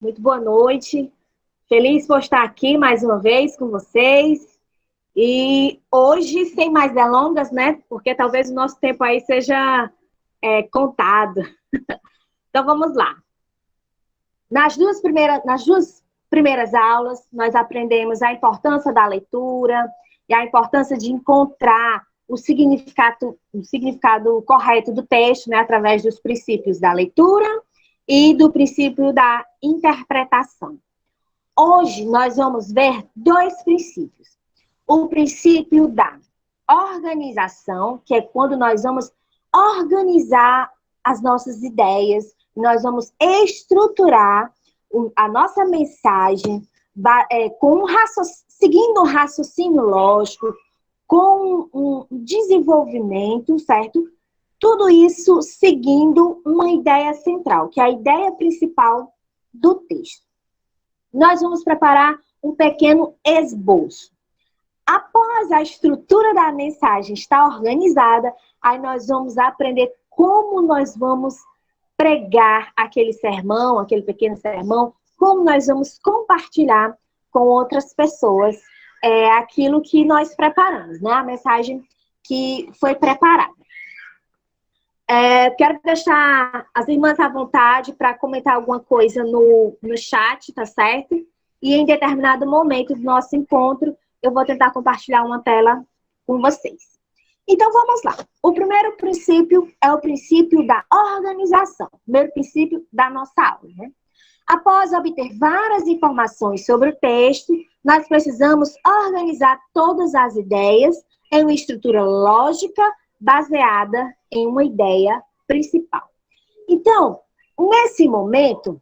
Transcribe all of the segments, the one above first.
Muito boa noite. Feliz por estar aqui mais uma vez com vocês. E hoje, sem mais delongas, né? Porque talvez o nosso tempo aí seja contado. Então vamos lá. Nas duas primeiras aulas, nós aprendemos a importância da leitura e a importância de encontrar o significado correto do texto, né? Através dos princípios da leitura e do princípio da interpretação. Hoje nós vamos ver dois princípios. O princípio da organização, que é quando nós vamos organizar as nossas ideias, nós vamos estruturar a nossa mensagem seguindo um raciocínio lógico, com um desenvolvimento, certo? Tudo isso seguindo uma ideia central, que é a ideia principal do texto. Nós vamos preparar um pequeno esboço. Após a estrutura da mensagem estar organizada, aí nós vamos aprender como nós vamos pregar aquele sermão, aquele pequeno sermão, como nós vamos compartilhar com outras pessoas aquilo que nós preparamos, né? A mensagem que foi preparada. Quero deixar as irmãs à vontade para comentar alguma coisa no chat, tá certo? E em determinado momento do nosso encontro, eu vou tentar compartilhar uma tela com vocês. Então, vamos lá. O primeiro princípio é o princípio da organização. O primeiro princípio da nossa aula, né? Após obter várias informações sobre o texto, nós precisamos organizar todas as ideias em uma estrutura lógica baseada em uma ideia principal. Então, nesse momento,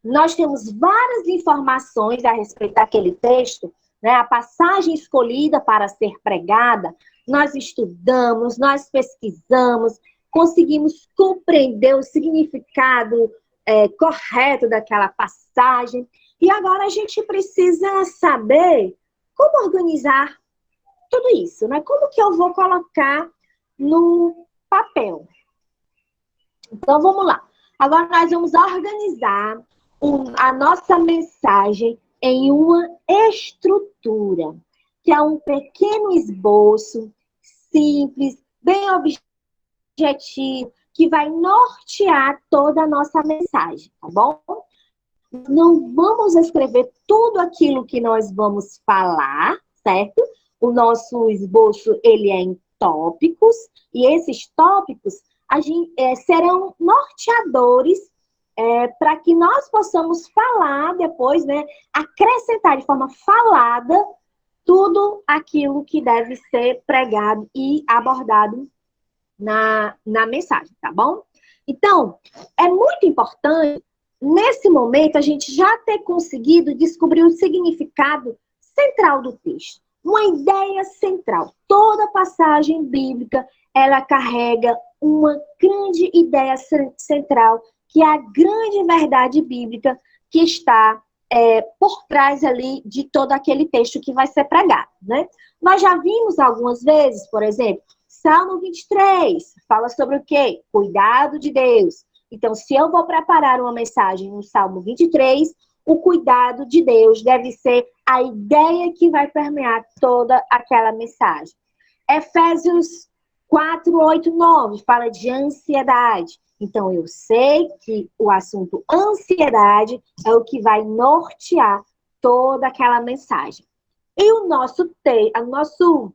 nós temos várias informações a respeito daquele texto, né? A passagem escolhida para ser pregada, nós estudamos, nós pesquisamos, conseguimos compreender o significado correto daquela passagem. E agora a gente precisa saber como organizar tudo isso, né? Como que eu vou colocar no papel? Então, vamos lá. Agora nós vamos organizar a nossa mensagem em uma estrutura, que é um pequeno esboço, simples, bem objetivo, que vai nortear toda a nossa mensagem, tá bom? Não vamos escrever tudo aquilo que nós vamos falar, certo? O nosso esboço, ele é em tópicos, e esses tópicos serão norteadores para que nós possamos falar depois, né? Acrescentar de forma falada tudo aquilo que deve ser pregado e abordado na mensagem, tá bom? Então, é muito importante, nesse momento, a gente já ter conseguido descobrir o significado central do texto. Uma ideia central. Toda passagem bíblica, ela carrega uma grande ideia central, que é a grande verdade bíblica que está por trás ali de todo aquele texto que vai ser pregado, né? Nós já vimos algumas vezes, por exemplo, Salmo 23 fala sobre o quê? Cuidado de Deus. Então, se eu vou preparar uma mensagem no Salmo 23, o cuidado de Deus deve ser a ideia que vai permear toda aquela mensagem. Efésios 4, 8, 9 fala de ansiedade. Então, eu sei que o assunto ansiedade é o que vai nortear toda aquela mensagem. E a nossa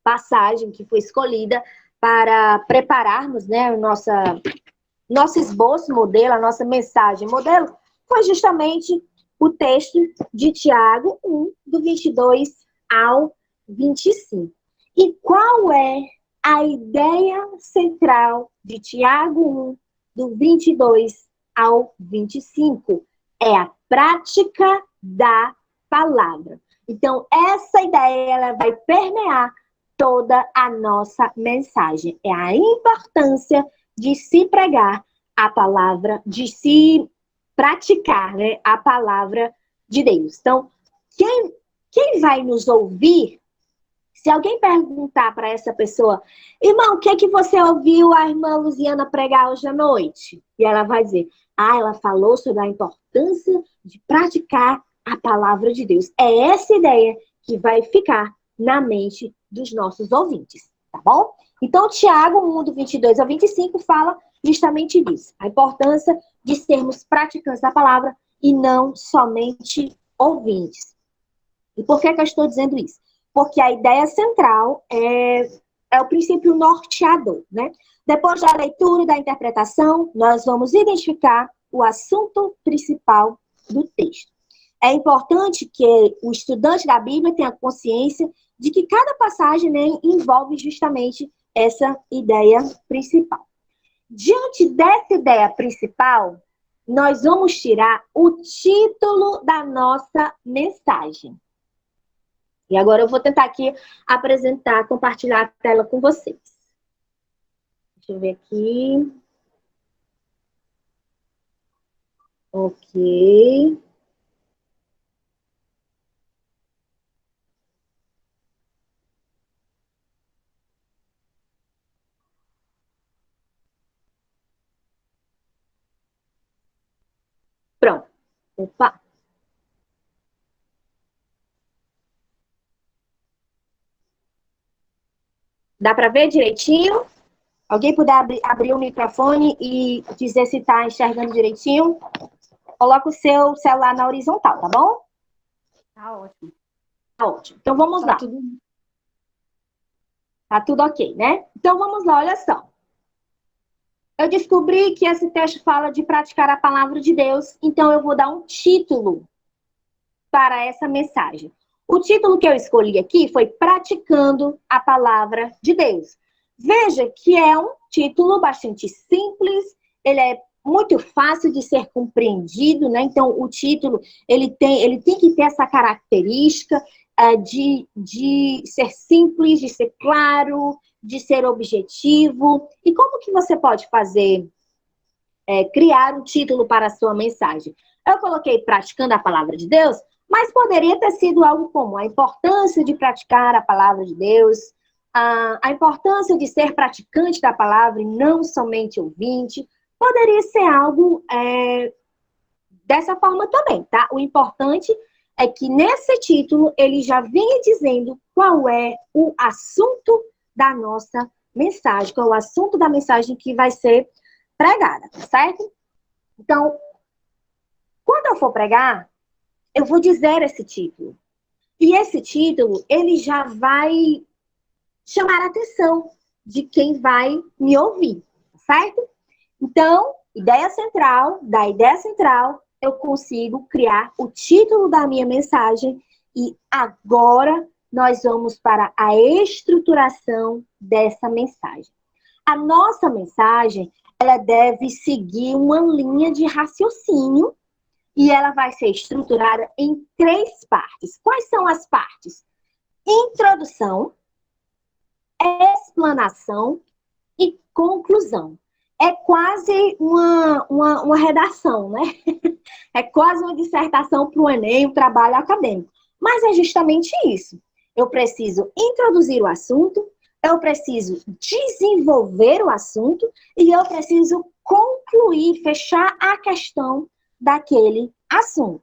passagem que foi escolhida para prepararmos, né, o nosso esboço modelo, a nossa mensagem modelo, foi justamente o texto de Tiago 1, do 22 ao 25. E qual é a ideia central de Tiago 1, do 22 ao 25? É a prática da palavra. Então, essa ideia ela vai permear toda a nossa mensagem. É a importância de se pregar a palavra, de se praticar, né, a palavra de Deus. Então, quem vai nos ouvir Se alguém perguntar para essa pessoa, irmão, o que é que você ouviu a irmã Luziana pregar hoje à noite? E ela vai dizer, ela falou sobre a importância de praticar a palavra de Deus. É essa ideia que vai ficar na mente dos nossos ouvintes, tá bom? Então, Tiago 1, do 22 ao 25, fala justamente disso. A importância de sermos praticantes da palavra e não somente ouvintes. E por que eu estou dizendo isso? Porque a ideia central é o princípio norteador, né? Depois da leitura e da interpretação, nós vamos identificar o assunto principal do texto. É importante que o estudante da Bíblia tenha consciência de que cada passagem, né, envolve justamente essa ideia principal. Diante dessa ideia principal, nós vamos tirar o título da nossa mensagem. E agora eu vou tentar aqui apresentar, compartilhar a tela com vocês. Deixa eu ver aqui. Ok. Pronto. Opa. Dá para ver direitinho? Alguém puder abrir o microfone e dizer se está enxergando direitinho? Coloca o seu celular na horizontal, tá bom? Tá ótimo. Tá ótimo. Então vamos lá. Tá tudo ok, né? Então vamos lá, olha só. Eu descobri que esse texto fala de praticar a palavra de Deus, então eu vou dar um título para essa mensagem. O título que eu escolhi aqui foi Praticando a Palavra de Deus. Veja que é um título bastante simples, ele é muito fácil de ser compreendido, né? Então, o título, ele tem que ter essa característica de ser simples, de ser claro, de ser objetivo. E como que você pode fazer, criar um título para a sua mensagem? Eu coloquei Praticando a Palavra de Deus, mas poderia ter sido algo como a importância de praticar a palavra de Deus, a importância de ser praticante da palavra e não somente ouvinte. Poderia ser algo dessa forma também, tá? O importante é que nesse título ele já vinha dizendo qual é o assunto da nossa mensagem, qual é o assunto da mensagem que vai ser pregada, tá certo? Então, quando eu for pregar, eu vou dizer esse título. E esse título, ele já vai chamar a atenção de quem vai me ouvir, certo? Então, da ideia central, eu consigo criar o título da minha mensagem e agora nós vamos para a estruturação dessa mensagem. A nossa mensagem, ela deve seguir uma linha de raciocínio e ela vai ser estruturada em 3 partes. Quais são as partes? Introdução, explanação e conclusão. É quase uma redação, né? É quase uma dissertação para o Enem, um trabalho acadêmico. Mas é justamente isso. Eu preciso introduzir o assunto, eu preciso desenvolver o assunto e eu preciso concluir, fechar a questão daquele assunto.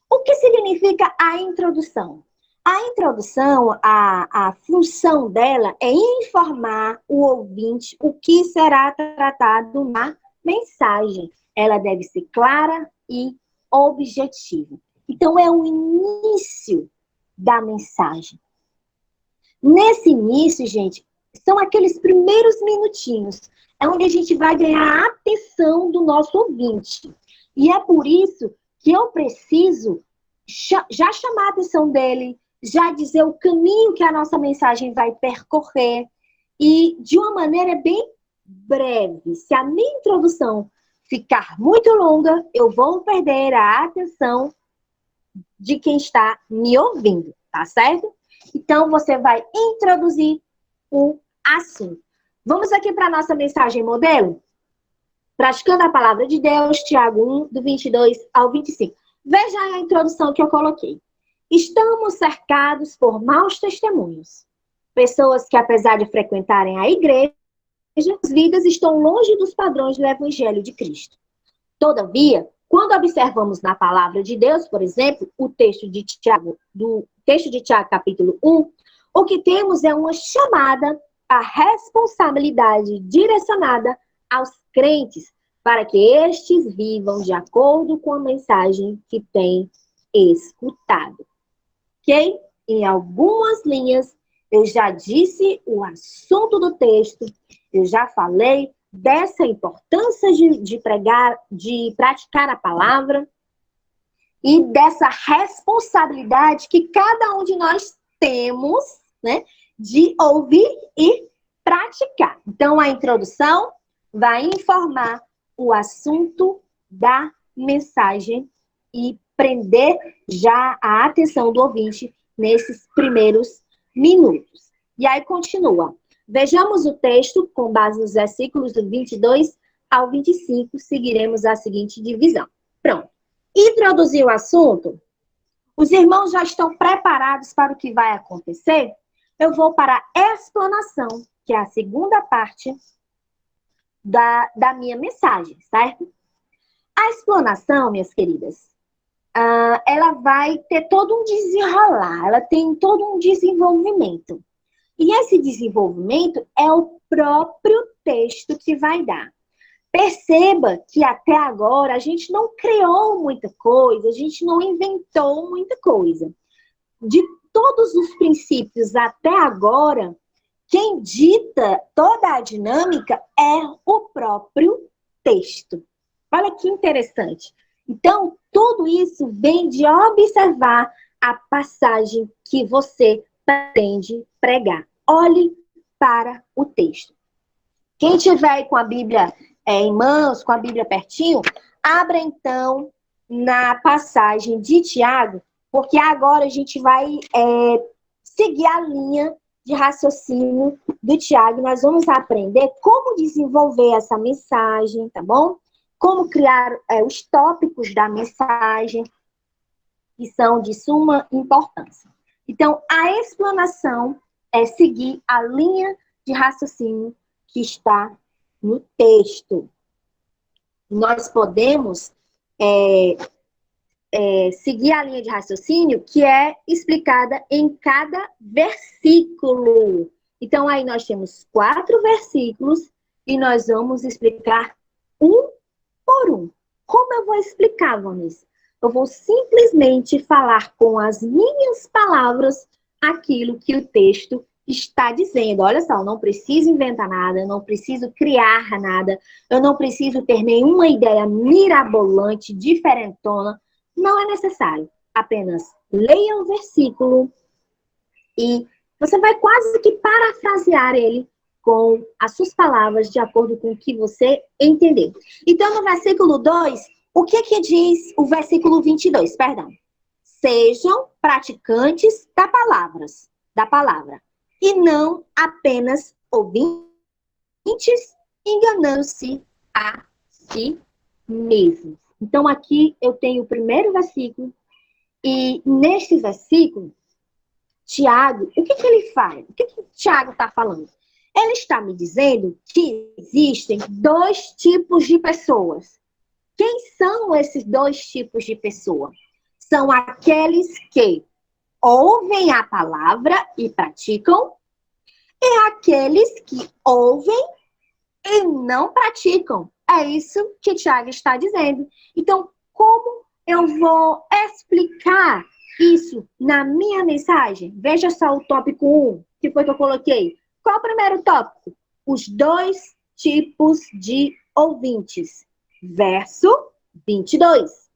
O que significa a introdução? A introdução, a função dela é informar o ouvinte o que será tratado na mensagem. Ela deve ser clara e objetiva. Então, é o início da mensagem. Nesse início, gente, são aqueles primeiros minutinhos. É onde a gente vai ganhar a atenção do nosso ouvinte. E é por isso que eu preciso já chamar a atenção dele, já dizer o caminho que a nossa mensagem vai percorrer e de uma maneira bem breve. Se a minha introdução ficar muito longa, eu vou perder a atenção de quem está me ouvindo, tá certo? Então, você vai introduzir o assunto. Vamos aqui para a nossa mensagem modelo? Praticando a palavra de Deus, Tiago 1, do 22 ao 25. Veja a introdução que eu coloquei. Estamos cercados por maus testemunhos. Pessoas que, apesar de frequentarem a igreja, as vidas estão longe dos padrões do Evangelho de Cristo. Todavia, quando observamos na palavra de Deus, por exemplo, o texto de Tiago, capítulo 1, o que temos é uma chamada à responsabilidade direcionada aos crentes, para que estes vivam de acordo com a mensagem que têm escutado. Ok? Em algumas linhas, eu já disse o assunto do texto, eu já falei dessa importância de pregar, de praticar a palavra e dessa responsabilidade que cada um de nós temos, né, de ouvir e praticar. Então, a introdução vai informar o assunto da mensagem e prender já a atenção do ouvinte nesses primeiros minutos. E aí continua. Vejamos o texto com base nos versículos do 22 ao 25, seguiremos a seguinte divisão. Pronto. Introduziu o assunto? Os irmãos já estão preparados para o que vai acontecer? Eu vou para a explanação, que é a segunda parte da minha mensagem, certo? A explanação, minhas queridas, ela vai ter todo um desenrolar, ela tem todo um desenvolvimento. E esse desenvolvimento é o próprio texto que vai dar. Perceba que até agora a gente não criou muita coisa, a gente não inventou muita coisa. De todos os princípios até agora, quem dita toda a dinâmica é o próprio texto. Olha que interessante. Então, tudo isso vem de observar a passagem que você pretende pregar. Olhe para o texto. Quem tiver aí com a Bíblia em mãos, com a Bíblia pertinho, abra então na passagem de Tiago, porque agora a gente vai seguir a linha de raciocínio do Tiago. Nós vamos aprender como desenvolver essa mensagem, tá bom? Como criar os tópicos da mensagem, que são de suma importância. Então, a explanação é seguir a linha de raciocínio que está no texto. Nós podemos seguir a linha de raciocínio que é explicada em cada versículo. Então, aí nós temos 4 versículos e nós vamos explicar um por um. Como eu vou explicar, Vanessa? Eu vou simplesmente falar com as minhas palavras aquilo que o texto está dizendo. Olha só, eu não preciso inventar nada, eu não preciso criar nada, eu não preciso ter nenhuma ideia mirabolante, diferentona. Não é necessário. Apenas leia o versículo e você vai quase que parafrasear ele com as suas palavras, de acordo com o que você entendeu. Então, no versículo 2, o que diz o versículo 22? Perdão. Sejam praticantes da palavra, e não apenas ouvintes, enganando-se a si mesmos. Então, aqui eu tenho o primeiro versículo, e neste versículo, Tiago, o que ele faz? O que Tiago está falando? Ele está me dizendo que existem 2 tipos de pessoas. Quem são esses 2 tipos de pessoa? São aqueles que ouvem a palavra e praticam, e aqueles que ouvem e não praticam. É isso que Tiago está dizendo. Então, como eu vou explicar isso na minha mensagem? Veja só o tópico 1, que foi que eu coloquei. Qual o primeiro tópico? Os 2 tipos de ouvintes. Verso 22.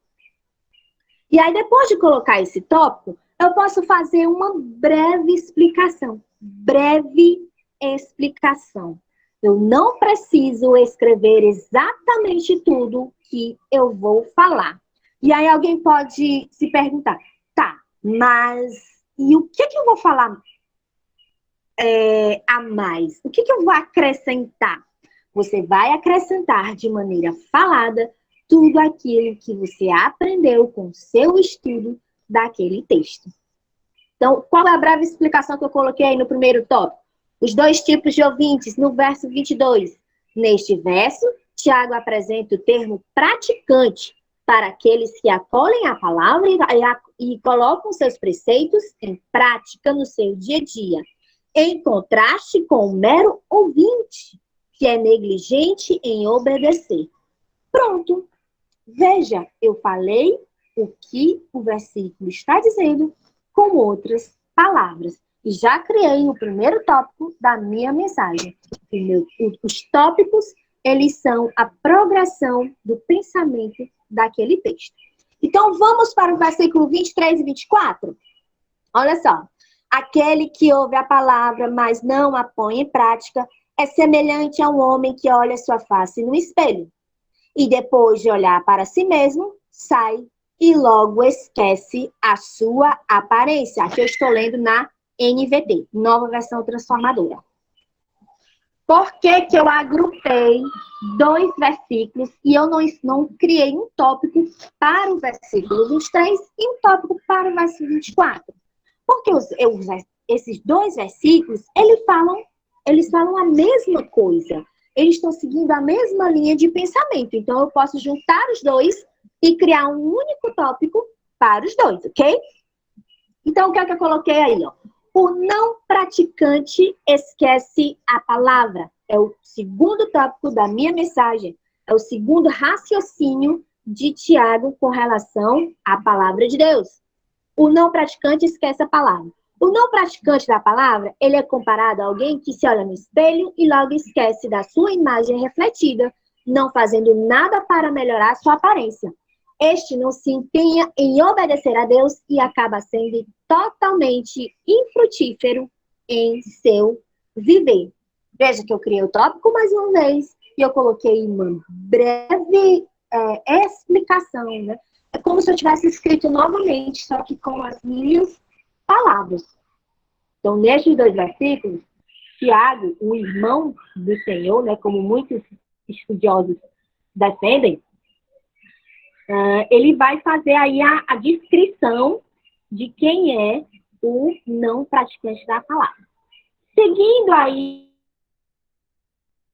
E aí, depois de colocar esse tópico, eu posso fazer uma breve explicação. Breve explicação. Eu não preciso escrever exatamente tudo que eu vou falar. E aí alguém pode se perguntar, tá, mas e o que eu vou falar a mais? O que eu vou acrescentar? Você vai acrescentar de maneira falada tudo aquilo que você aprendeu com o seu estudo daquele texto. Então, qual é a breve explicação que eu coloquei aí no primeiro tópico? Os dois tipos de ouvintes, no verso 22. Neste verso, Tiago apresenta o termo praticante para aqueles que acolhem a palavra e colocam seus preceitos em prática no seu dia a dia, em contraste com o mero ouvinte, que é negligente em obedecer. Pronto. Veja, eu falei o que o versículo está dizendo com outras palavras. E já criei o primeiro tópico da minha mensagem. Os tópicos, eles são a progressão do pensamento daquele texto. Então, vamos para o versículo 23 e 24. Olha só. Aquele que ouve a palavra, mas não a põe em prática, é semelhante a um homem que olha sua face no espelho. E depois de olhar para si mesmo, sai e logo esquece a sua aparência. Aqui eu estou lendo na NVT, Nova Versão Transformadora. Por que que eu agrupei dois versículos e eu não criei um tópico para o versículo 23 e um tópico para o versículo 24? Porque esses dois versículos, eles falam a mesma coisa. Eles estão seguindo a mesma linha de pensamento. Então, eu posso juntar os dois e criar um único tópico para os dois, ok? Então, o que é que eu coloquei aí? Ó? O não praticante esquece a palavra. É o segundo tópico da minha mensagem. É o segundo raciocínio de Tiago com relação à palavra de Deus. O não praticante esquece a palavra. O não praticante da palavra, ele é comparado a alguém que se olha no espelho e logo esquece da sua imagem refletida, não fazendo nada para melhorar sua aparência. Este não se empenha em obedecer a Deus e acaba sendo totalmente infrutífero em seu viver. Veja que eu criei o tópico mais uma vez e eu coloquei uma breve explicação, né? É como se eu tivesse escrito novamente, só que com as minhas palavras. Então, nestes dois versículos, Tiago, o irmão do Senhor, né, como muitos estudiosos defendem, ele vai fazer aí a descrição de quem é o não praticante da palavra. Seguindo aí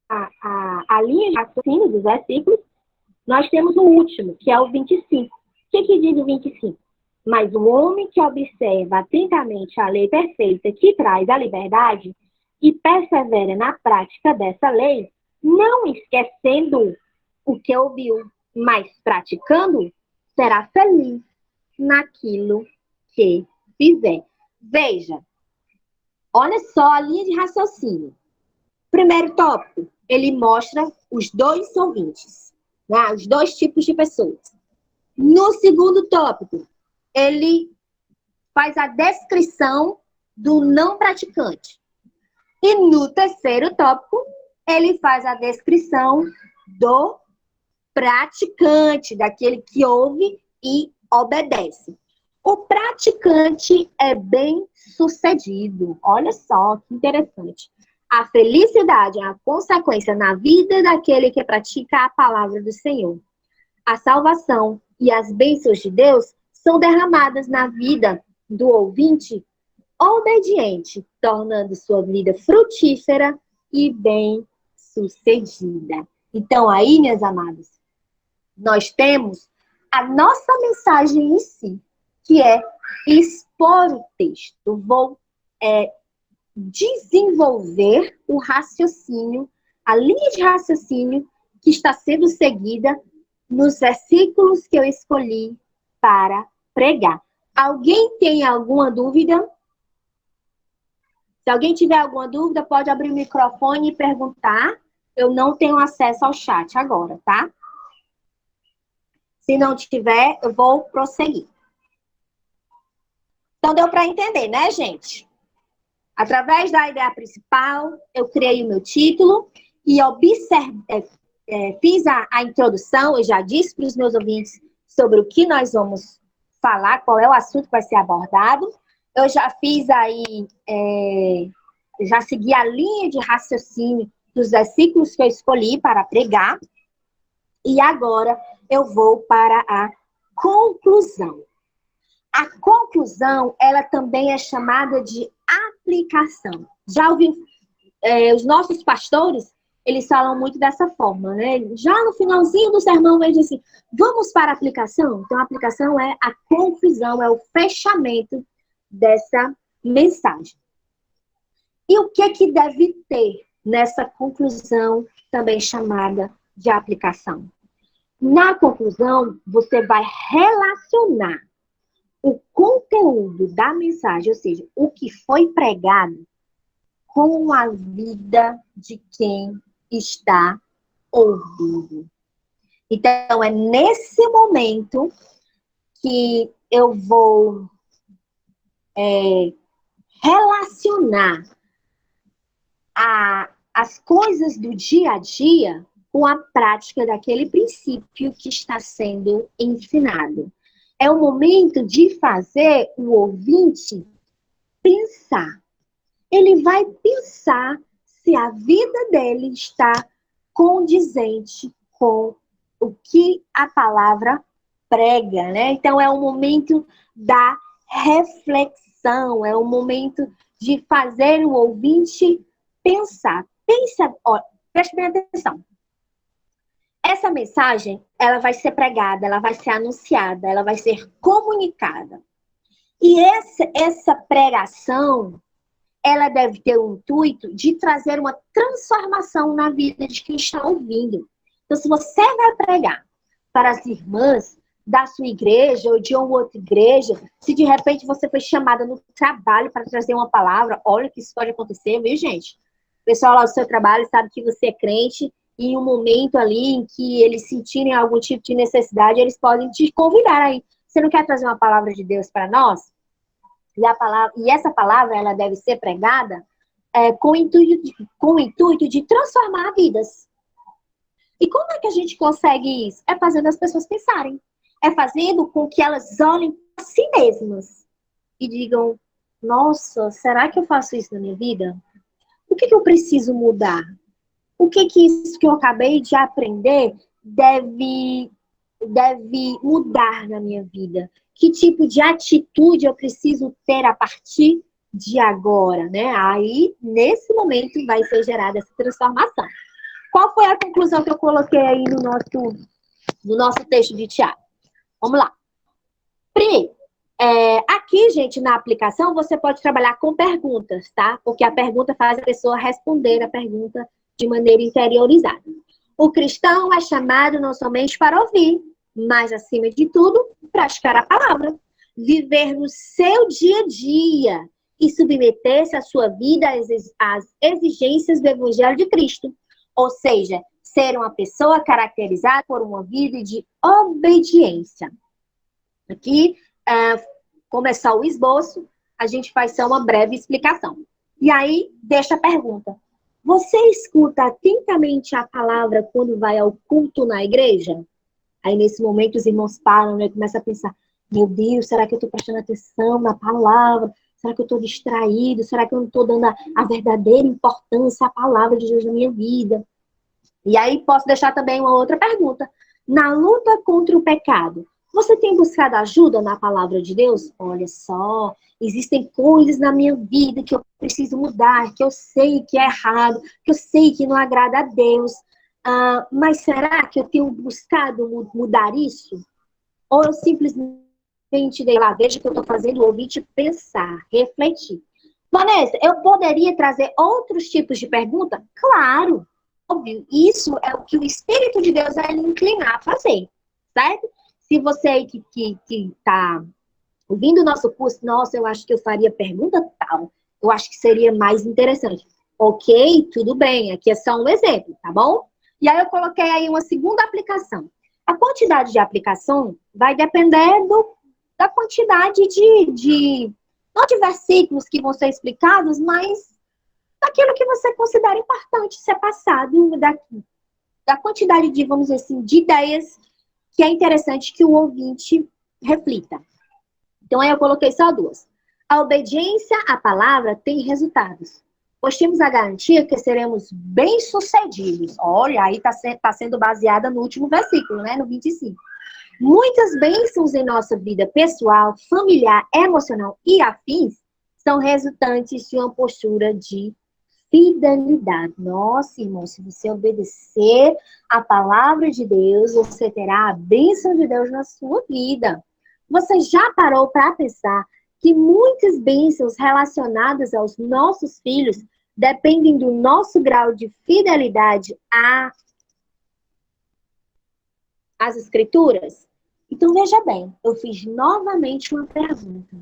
a linha de raciocínio dos versículos, nós temos o último, que é o 25. O que diz o 25? Mas o homem que observa atentamente a lei perfeita que traz a liberdade e persevera na prática dessa lei, não esquecendo o que ouviu, mas praticando, será feliz naquilo que fizer. Veja, olha só a linha de raciocínio. Primeiro tópico, ele mostra os dois ouvintes, né? Os dois tipos de pessoas. No segundo tópico, ele faz a descrição do não praticante. E no terceiro tópico, ele faz a descrição do praticante, daquele que ouve e obedece. O praticante é bem-sucedido. Olha só que interessante. A felicidade é a consequência na vida daquele que pratica a palavra do Senhor. A salvação e as bênçãos de Deus são derramadas na vida do ouvinte obediente, tornando sua vida frutífera e bem-sucedida. Então, aí, minhas amadas, nós temos a nossa mensagem em si, que é expor o texto. Vou desenvolver o raciocínio, a linha de raciocínio que está sendo seguida nos versículos que eu escolhi para pregar. Alguém tem alguma dúvida? Se alguém tiver alguma dúvida, pode abrir o microfone e perguntar. Eu não tenho acesso ao chat agora, tá? Se não tiver, eu vou prosseguir. Então, deu para entender, né, gente? Através da ideia principal, eu criei o meu título e fiz a introdução. Eu já disse para os meus ouvintes sobre o que nós vamos falar, qual é o assunto que vai ser abordado. Eu já fiz aí, já segui a linha de raciocínio dos versículos que eu escolhi para pregar. E agora eu vou para a conclusão. A conclusão, ela também é chamada de aplicação. Já ouviu os nossos pastores, eles falam muito dessa forma, né? Já no finalzinho do sermão, eles dizem assim, vamos para a aplicação? Então, a aplicação é a conclusão, é o fechamento dessa mensagem. E o que deve ter nessa conclusão, também chamada de aplicação? Na conclusão, você vai relacionar o conteúdo da mensagem, ou seja, o que foi pregado, com a vida de quem está ouvindo. Então, é nesse momento que eu vou relacionar as coisas do dia a dia com a prática daquele princípio que está sendo ensinado. É o momento de fazer o ouvinte pensar. Ele vai pensar se a vida dele está condizente com o que a palavra prega, né? Então, é o momento da reflexão, é o momento de fazer o ouvinte pensar. Pensa, ó, preste bem atenção. Essa mensagem, ela vai ser pregada, ela vai ser anunciada, ela vai ser comunicada. E essa pregação, ela deve ter o intuito de trazer uma transformação na vida de quem está ouvindo. Então, se você vai pregar para as irmãs da sua igreja ou de uma outra igreja, se de repente você foi chamada no trabalho para trazer uma palavra, olha que isso pode acontecer, viu, gente? O pessoal lá do seu trabalho sabe que você é crente e em um momento ali em que eles sentirem algum tipo de necessidade, eles podem te convidar aí. Você não quer trazer uma palavra de Deus para nós? E essa palavra, ela deve ser pregada com o intuito de transformar vidas. E como é que a gente consegue isso? É fazendo as pessoas pensarem. É fazendo com que elas olhem para si mesmas e digam, nossa, será que eu faço isso na minha vida? O que eu preciso mudar? O que isso que eu acabei de aprender deve mudar na minha vida? Que tipo de atitude eu preciso ter a partir de agora, né? Aí, nesse momento, vai ser gerada essa transformação. Qual foi a conclusão que eu coloquei aí no nosso texto de Tiago? Vamos lá. Primeiro, aqui, gente, na aplicação, você pode trabalhar com perguntas, tá? Porque a pergunta faz a pessoa responder a pergunta de maneira interiorizada. O cristão é chamado não somente para ouvir, mas, acima de tudo, praticar a palavra. Viver no seu dia a dia e submeter-se a sua vida às exigências do Evangelho de Cristo. Ou seja, ser uma pessoa caracterizada por uma vida de obediência. Aqui, começar o esboço, a gente faz só uma breve explicação. E aí, deixa a pergunta. Você escuta atentamente a palavra quando vai ao culto na igreja? Aí, nesse momento, os irmãos param, né? Começam a pensar, meu Deus, será que eu estou prestando atenção na palavra? Será que eu estou distraído? Será que eu não estou dando a verdadeira importância à palavra de Deus na minha vida? E aí, posso deixar também uma outra pergunta. Na luta contra o pecado, você tem buscado ajuda na palavra de Deus? Olha só, existem coisas na minha vida que eu preciso mudar, que eu sei que é errado, que eu sei que não agrada a Deus. Mas será que eu tenho buscado mudar isso? Ou eu simplesmente dei lá, veja o que eu estou fazendo, o ouvinte pensar, refletir. Vanessa, eu poderia trazer outros tipos de pergunta? Claro, óbvio. Isso é o que o Espírito de Deus vai lhe inclinar a fazer, certo? Se você aí que está ouvindo o nosso curso, nossa, eu acho que eu faria pergunta tal, eu acho que seria mais interessante. Ok, tudo bem, aqui é só um exemplo, tá bom? E aí eu coloquei aí uma segunda aplicação. A quantidade de aplicação vai depender da quantidade não de versículos que vão ser explicados, mas daquilo que você considera importante ser passado, da quantidade de, vamos dizer assim, de ideias que é interessante que o ouvinte reflita. Então, aí eu coloquei só duas. A obediência à palavra tem resultados, pois temos a garantia que seremos bem-sucedidos. Olha, aí está sendo baseada no último versículo, né, no 25. Muitas bênçãos em nossa vida pessoal, familiar, emocional e afins são resultantes de uma postura de fidelidade. Nossa, irmão, se você obedecer a palavra de Deus, você terá a bênção de Deus na sua vida. Você já parou para pensar que muitas bênçãos relacionadas aos nossos filhos dependem do nosso grau de fidelidade às Escrituras? Então, veja bem, eu fiz novamente uma pergunta.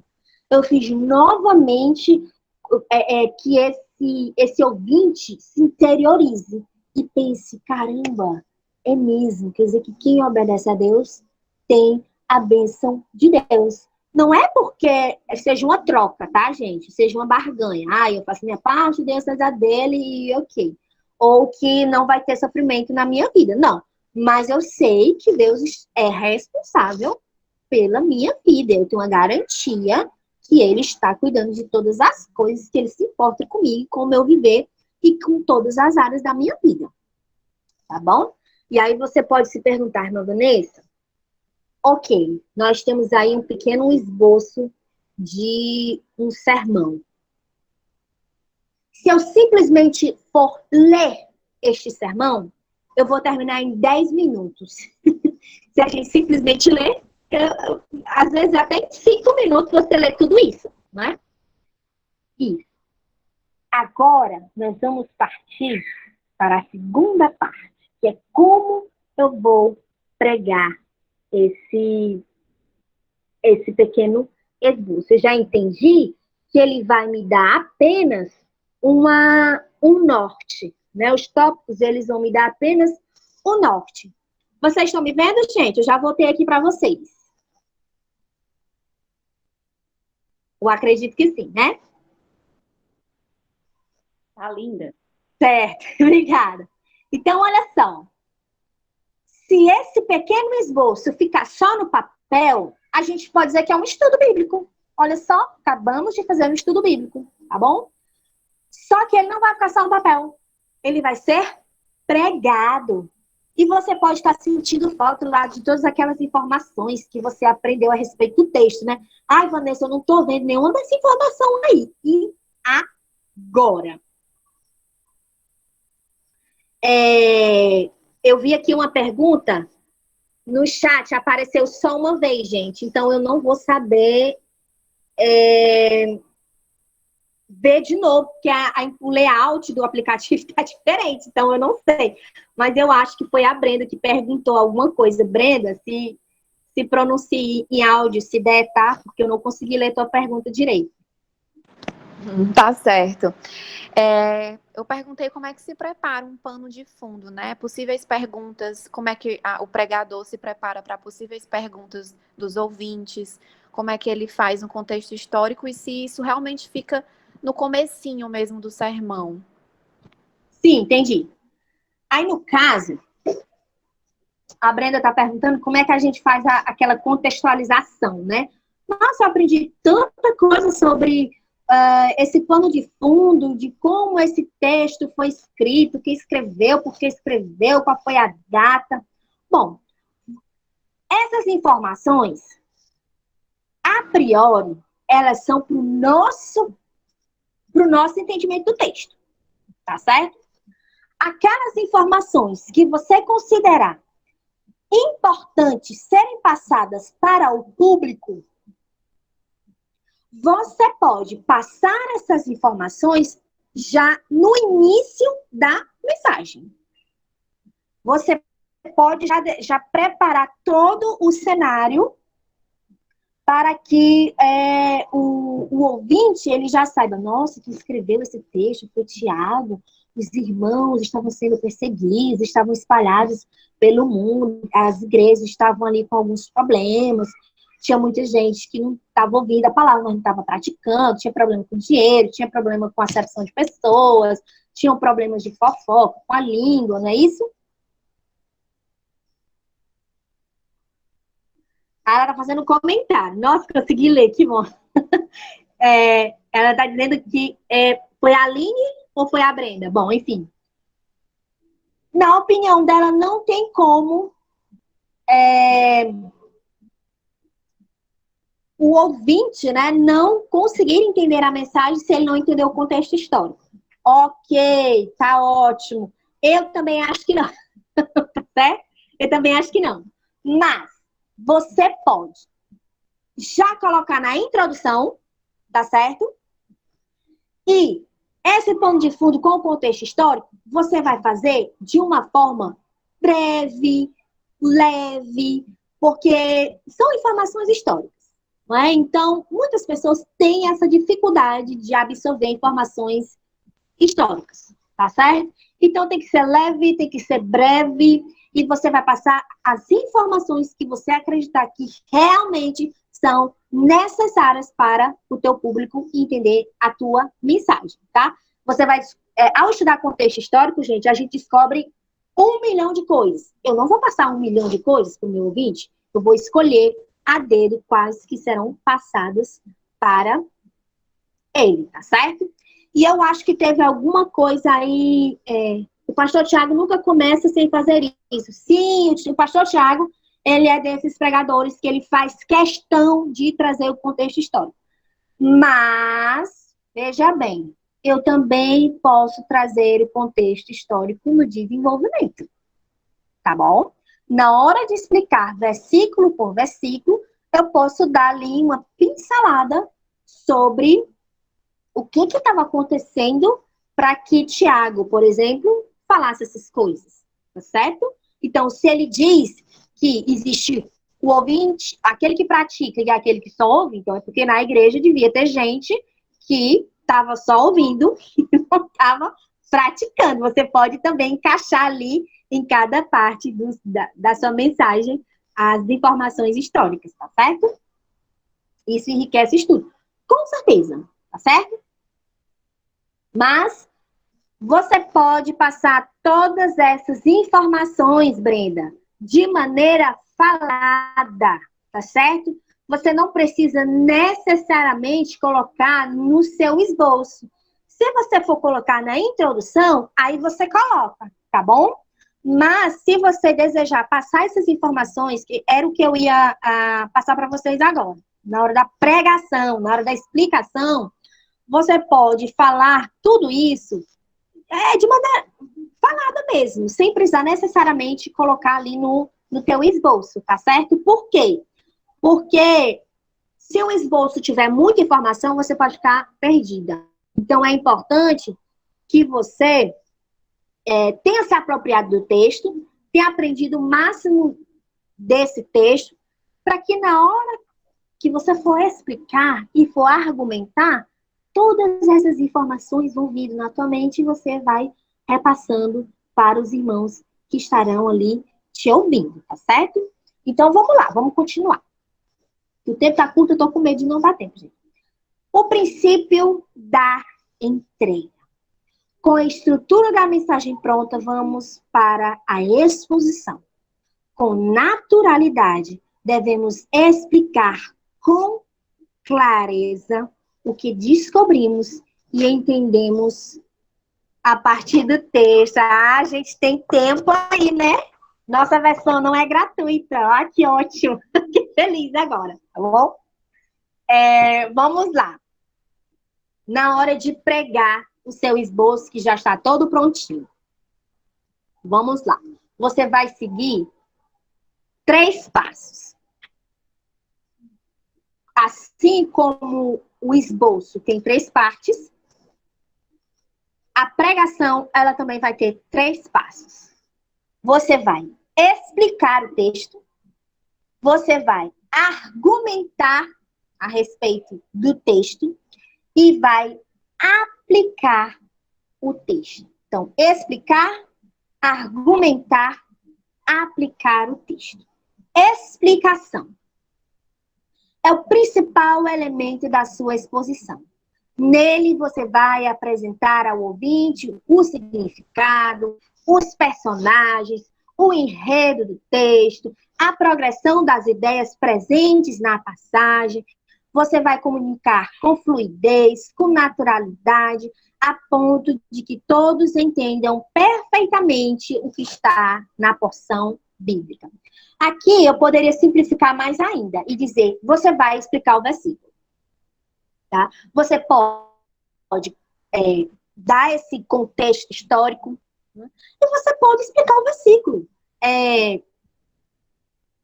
Eu fiz novamente que esse ouvinte se interiorize e pense, caramba, é mesmo. Quer dizer que quem obedece a Deus tem a bênção de Deus. Não é porque seja uma troca, tá, gente? Seja uma barganha. Ah, eu faço minha parte, Deus faz a dele e ok. Ou que não vai ter sofrimento na minha vida. Não. Mas eu sei que Deus é responsável pela minha vida. Eu tenho uma garantia que Ele está cuidando de todas as coisas, que Ele se importa comigo, com o meu viver e com todas as áreas da minha vida. Tá bom? E aí você pode se perguntar, irmã Vanessa, ok, nós temos aí um pequeno esboço de um sermão. Se eu simplesmente for ler este sermão, eu vou terminar em 10 minutos. Se a gente simplesmente ler, às vezes até em 5 minutos você lê tudo isso, não é? E agora nós vamos partir para a segunda parte, que é como eu vou pregar esse pequeno esboço. Eu já entendi que ele vai me dar apenas um norte, né? Os tópicos, eles vão me dar apenas o norte. Vocês estão me vendo, gente? Eu já voltei aqui para vocês. Eu acredito que sim, né? Tá linda. Certo, obrigada. Então, olha só. Se esse pequeno esboço ficar só no papel, a gente pode dizer que é um estudo bíblico. Olha só, acabamos de fazer um estudo bíblico, tá bom? Só que ele não vai ficar só no papel. Ele vai ser pregado. E você pode estar sentindo falta lá de todas aquelas informações que você aprendeu a respeito do texto, né? Ai, Vanessa, eu não estou vendo nenhuma dessa informação aí. E agora? Eu vi aqui uma pergunta no chat, apareceu só uma vez, gente. Então, eu não vou saber ver de novo, porque o layout do aplicativo está diferente. Então, eu não sei. Mas eu acho que foi a Brenda que perguntou alguma coisa. Brenda, se pronuncie em áudio, se der, tá? Porque eu não consegui ler tua pergunta direito. Tá certo. Eu perguntei como é que se prepara um pano de fundo, né? Possíveis perguntas, como é que o pregador se prepara para possíveis perguntas dos ouvintes, como é que ele faz um contexto histórico e se isso realmente fica no comecinho mesmo do sermão. Sim, entendi. Aí, no caso, a Brenda está perguntando como é que a gente faz aquela contextualização, né? Nossa, eu aprendi tanta coisa sobre esse pano de fundo, de como esse texto foi escrito, quem escreveu, por que escreveu, qual foi a data. Bom, essas informações, a priori, elas são para o nosso entendimento do texto, tá certo? Aquelas informações que você considerar importantes serem passadas para o público, você pode passar essas informações já no início da mensagem. Você pode já preparar todo o cenário para que o ouvinte ele já saiba, nossa, quem escreveu esse texto foi Tiago, os irmãos estavam sendo perseguidos, estavam espalhados pelo mundo, as igrejas estavam ali com alguns problemas, tinha muita gente que não estava ouvindo a palavra, mas não estava praticando, tinha problema com dinheiro, tinha problema com a acepção de pessoas, tinham problemas de fofoca, com a língua, não é isso? Ela está fazendo um comentário. Nossa, consegui ler, que bom. Ela está dizendo que foi a Aline ou foi a Brenda? Bom, enfim. Na opinião dela, não tem como o ouvinte, né, não conseguir entender a mensagem se ele não entender o contexto histórico. Ok, tá ótimo. Eu também acho que não, certo? Eu também acho que não. Mas você pode já colocar na introdução, tá certo? E esse pano de fundo com o contexto histórico, você vai fazer de uma forma breve, leve, porque são informações históricas, não é? Então, muitas pessoas têm essa dificuldade de absorver informações históricas, tá certo? Então, tem que ser leve, tem que ser breve, e você vai passar as informações que você acreditar que realmente são necessárias para o teu público entender a tua mensagem, tá? Você vai, ao estudar contexto histórico, gente, a gente descobre 1 milhão de coisas. Eu não vou passar 1 milhão de coisas para o meu ouvinte, eu vou escolher a dedo quais que serão passadas para ele, tá certo? E eu acho que teve alguma coisa aí. O pastor Tiago nunca começa sem fazer isso. Sim, o pastor Tiago, ele é desses pregadores que ele faz questão de trazer o contexto histórico. Mas, veja bem, eu também posso trazer o contexto histórico no desenvolvimento. Tá bom? Na hora de explicar versículo por versículo, eu posso dar ali uma pincelada sobre o que estava acontecendo para que Tiago, por exemplo, falasse essas coisas, tá certo? Então, se ele diz que existe o ouvinte, aquele que pratica e aquele que só ouve, então é porque na igreja devia ter gente que estava só ouvindo e não estava praticando. Você pode também encaixar ali em cada parte da sua mensagem as informações históricas, tá certo? Isso enriquece o estudo. Com certeza, tá certo? Mas você pode passar todas essas informações, Brenda, de maneira falada, tá certo? Você não precisa necessariamente colocar no seu esboço. Se você for colocar na introdução, aí você coloca, tá bom? Mas se você desejar passar essas informações, que era o que eu ia passar para vocês agora, na hora da pregação, na hora da explicação, você pode falar tudo isso de maneira falada mesmo, sem precisar necessariamente colocar ali no teu esboço, tá certo? Por quê? Porque se o esboço tiver muita informação, você pode ficar perdida. Então, é importante que você tenha se apropriado do texto, tenha aprendido o máximo desse texto, para que na hora que você for explicar e for argumentar, todas essas informações vão vindo na tua mente e você vai repassando para os irmãos que estarão ali te ouvindo, tá certo? Então, vamos lá, vamos continuar. O tempo tá curto, eu tô com medo de não dar tempo, gente. O princípio da entrega. Com a estrutura da mensagem pronta, vamos para a exposição. Com naturalidade, devemos explicar com clareza o que descobrimos e entendemos a partir do texto. Ah, a gente tem tempo aí, né? Nossa versão não é gratuita. Ah, que ótimo. Que feliz agora, tá bom? Vamos lá. Na hora de pregar o seu esboço, que já está todo prontinho. Vamos lá. Você vai seguir 3 passos. Assim como o esboço tem 3 partes, a pregação, ela também vai ter 3 passos. Você vai explicar o texto, você vai argumentar a respeito do texto e vai aplicar o texto. Então, explicar, argumentar, aplicar o texto. Explicação é o principal elemento da sua exposição. Nele, você vai apresentar ao ouvinte o significado, os personagens, o enredo do texto, a progressão das ideias presentes na passagem. Você vai comunicar com fluidez, com naturalidade, a ponto de que todos entendam perfeitamente o que está na porção bíblica. Aqui eu poderia simplificar mais ainda e dizer, você vai explicar o versículo. Tá? Você pode dar esse contexto histórico, né? E você pode explicar o versículo.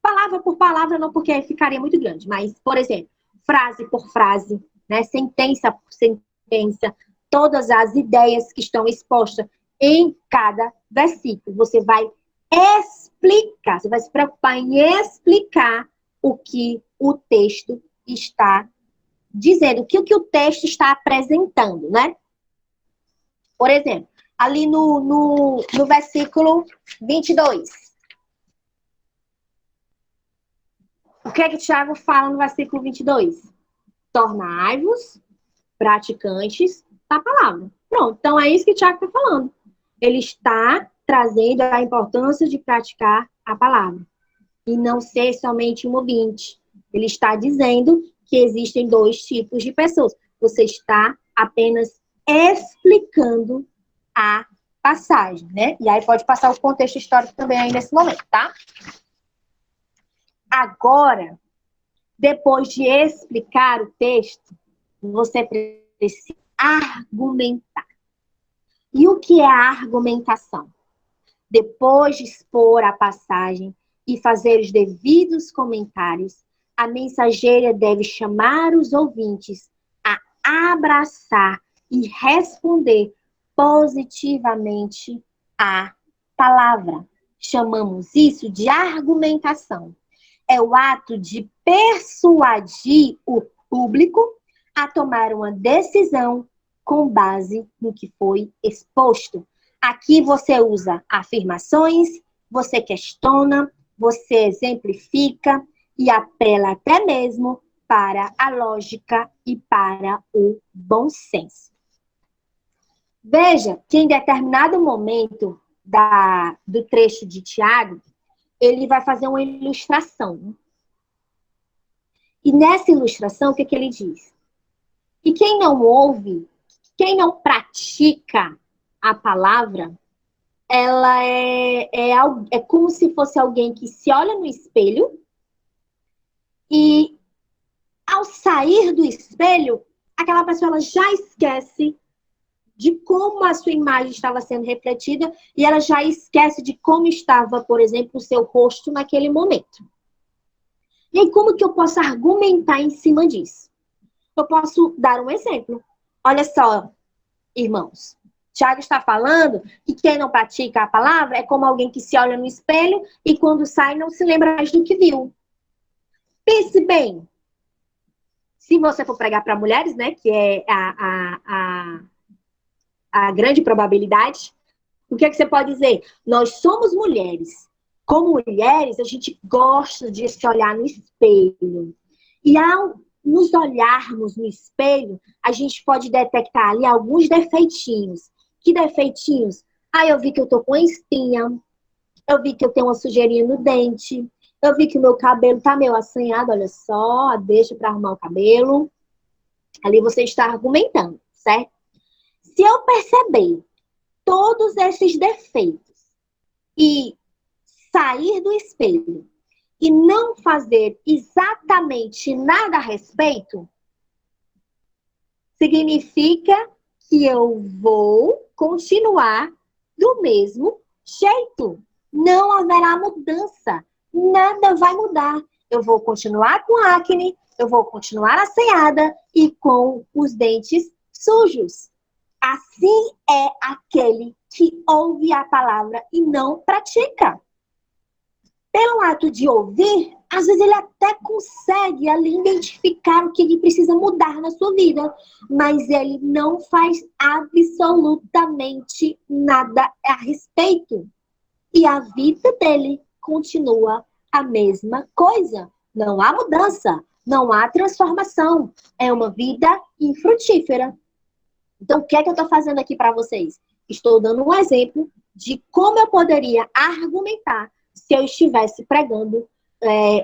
Palavra por palavra, não, porque ficaria muito grande, mas, por exemplo, frase por frase, né? Sentença por sentença, todas as ideias que estão expostas em cada versículo. Você vai explicar, você vai se preocupar em explicar o que o texto está dizendo, o que o texto está apresentando, né? Por exemplo, ali no versículo 22. O que é que Tiago fala no versículo 22? Tornai-vos praticantes da palavra. Pronto, então é isso que Tiago está falando. Ele está trazendo a importância de praticar a palavra. E não ser somente um ouvinte. Ele está dizendo que existem dois tipos de pessoas. Você está apenas explicando a passagem, né? E aí pode passar o contexto histórico também aí nesse momento, tá? Agora, depois de explicar o texto, você precisa argumentar. E o que é a argumentação? Depois de expor a passagem e fazer os devidos comentários, a mensageira deve chamar os ouvintes a abraçar e responder positivamente à palavra. Chamamos isso de argumentação. É o ato de persuadir o público a tomar uma decisão com base no que foi exposto. Aqui você usa afirmações, você questiona, você exemplifica e apela até mesmo para a lógica e para o bom senso. Veja que em determinado momento do trecho de Tiago, ele vai fazer uma ilustração. E nessa ilustração, o que ele diz? E quem não ouve, quem não pratica a palavra, ela é como se fosse alguém que se olha no espelho e, ao sair do espelho, aquela pessoa ela já esquece de como a sua imagem estava sendo refletida e ela já esquece de como estava, por exemplo, o seu rosto naquele momento. E aí, como que eu posso argumentar em cima disso? Eu posso dar um exemplo. Olha só, irmãos. Tiago está falando que quem não pratica a palavra é como alguém que se olha no espelho e quando sai não se lembra mais do que viu. Pense bem. Se você for pregar para mulheres, né, que é a grande probabilidade, o que é que você pode dizer? Nós somos mulheres. Como mulheres, a gente gosta de se olhar no espelho. E ao nos olharmos no espelho, a gente pode detectar ali alguns defeitinhos. Que defeitinhos? Eu vi que eu tô com espinha. Eu vi que eu tenho uma sujeirinha no dente. Eu vi que o meu cabelo tá meio assanhado. Olha só, deixa para arrumar o cabelo. Ali você está argumentando, certo? Se eu perceber todos esses defeitos e sair do espelho e não fazer exatamente nada a respeito, significa que eu vou continuar do mesmo jeito. Não haverá mudança. Nada vai mudar. Eu vou continuar com acne, eu vou continuar assanhada e com os dentes sujos. Assim é aquele que ouve a palavra e não pratica. Pelo ato de ouvir, às vezes ele até consegue ali identificar o que ele precisa mudar na sua vida, mas ele não faz absolutamente nada a respeito. E a vida dele continua a mesma coisa. Não há mudança, não há transformação. É uma vida infrutífera. Então, o que é que eu estou fazendo aqui para vocês? Estou dando um exemplo de como eu poderia argumentar se eu estivesse pregando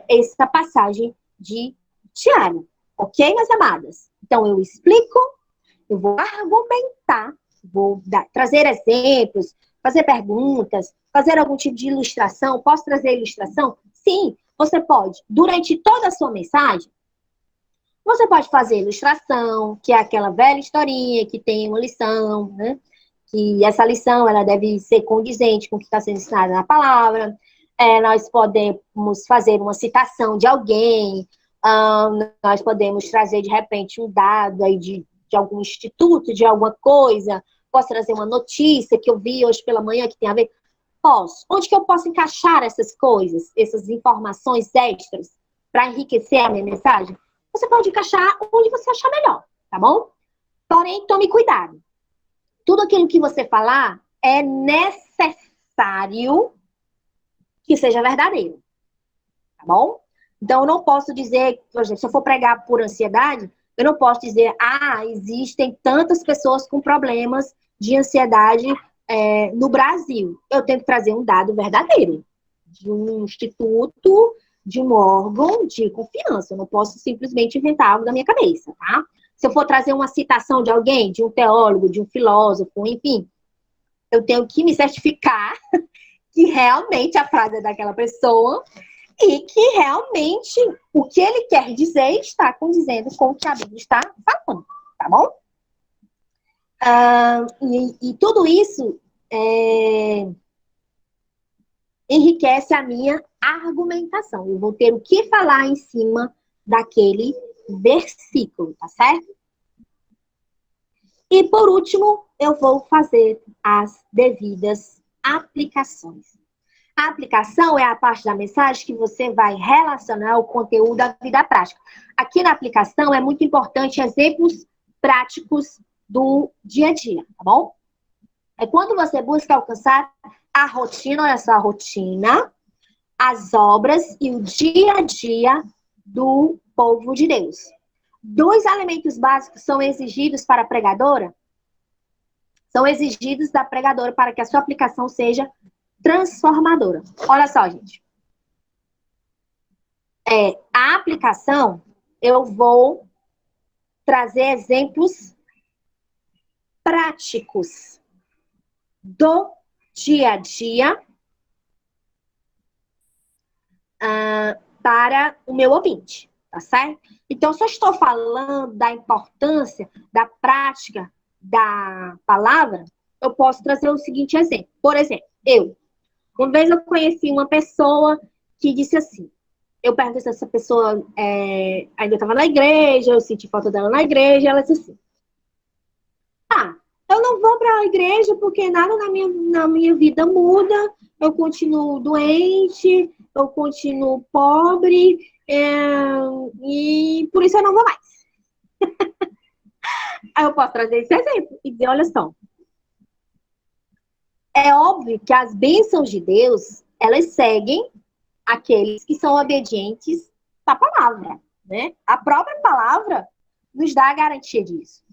essa passagem de Tiago. Ok, minhas amadas? Então, eu explico, eu vou argumentar, vou trazer exemplos fazer perguntas, fazer algum tipo de ilustração. Posso trazer ilustração? Sim, você pode. Durante toda a sua mensagem, você pode fazer ilustração, que é aquela velha historinha que tem uma lição, né? Que essa lição ela deve ser condizente com o que está sendo ensinado na palavra. Nós podemos fazer uma citação de alguém, nós podemos trazer, de repente, um dado aí de algum instituto, de alguma coisa. Posso trazer uma notícia que eu vi hoje pela manhã que tem a ver. Posso. Onde que eu posso encaixar essas coisas, essas informações extras para enriquecer a minha mensagem? Você pode encaixar onde você achar melhor, tá bom? Porém, tome cuidado. Tudo aquilo que você falar é necessário que seja verdadeiro, tá bom? Então, eu não posso dizer, por exemplo, se eu for pregar por ansiedade, eu não posso dizer, existem tantas pessoas com problemas de ansiedade no Brasil. Eu tenho que trazer um dado verdadeiro, de um instituto, de um órgão de confiança. Eu não posso simplesmente inventar algo da minha cabeça, tá? Se eu for trazer uma citação de alguém, de um teólogo, de um filósofo, enfim, eu tenho que me certificar que realmente a frase é daquela pessoa e que realmente o que ele quer dizer está condizendo com o que a Bíblia está falando, tá bom? E tudo isso enriquece a minha argumentação. Eu vou ter o que falar em cima daquele versículo, tá certo? E por último, eu vou fazer as devidas aplicações. A aplicação é a parte da mensagem que você vai relacionar o conteúdo à vida prática. Aqui na aplicação é muito importante exemplos práticos do dia a dia, tá bom? É quando você busca alcançar a rotina, olha só, a rotina, as obras e o dia a dia do povo de Deus. 2 elementos básicos são exigidos para a pregadora? São exigidos da pregadora para que a sua aplicação seja transformadora. Olha só, gente. A aplicação, eu vou trazer exemplos práticos do dia a dia para o meu ouvinte, tá certo? Então, se eu estou falando da importância da prática da palavra, eu posso trazer o seguinte exemplo. Por exemplo, uma vez eu conheci uma pessoa que disse assim, eu perguntei se essa pessoa ainda estava na igreja, eu senti falta dela na igreja, ela disse assim, eu não vou para a igreja porque nada na minha vida muda, eu continuo doente, eu continuo pobre, e por isso eu não vou mais. Aí eu posso trazer esse exemplo e dizer, olha só, é óbvio que as bênçãos de Deus, elas seguem aqueles que são obedientes à palavra, né? A própria palavra nos dá a garantia disso.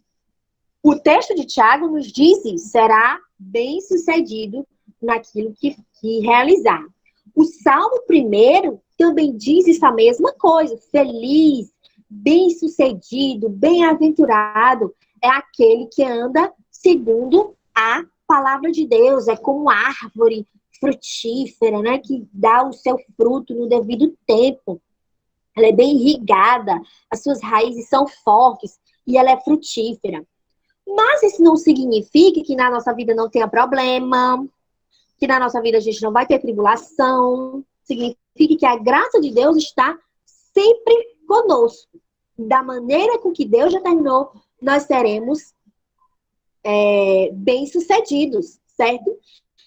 O texto de Tiago nos diz isso, será bem-sucedido naquilo que realizar. O Salmo 1 também diz essa mesma coisa, feliz, bem-sucedido, bem-aventurado, é aquele que anda segundo a palavra de Deus, é como árvore frutífera, né, que dá o seu fruto no devido tempo. Ela é bem irrigada, as suas raízes são fortes e ela é frutífera. Mas isso não significa que na nossa vida não tenha problema, que na nossa vida a gente não vai ter tribulação. Significa que a graça de Deus está sempre conosco. Da maneira com que Deus determinou, nós seremos bem-sucedidos, certo?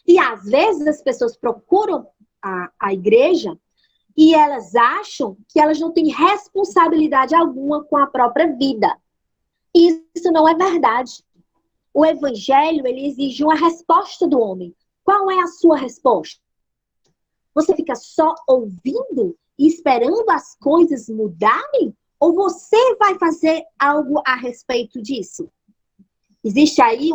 E às vezes as pessoas procuram a igreja e elas acham que elas não têm responsabilidade alguma com a própria vida. Isso não é verdade. O evangelho, ele exige uma resposta do homem. Qual é a sua resposta? Você fica só ouvindo e esperando as coisas mudarem? Ou você vai fazer algo a respeito disso? Existe aí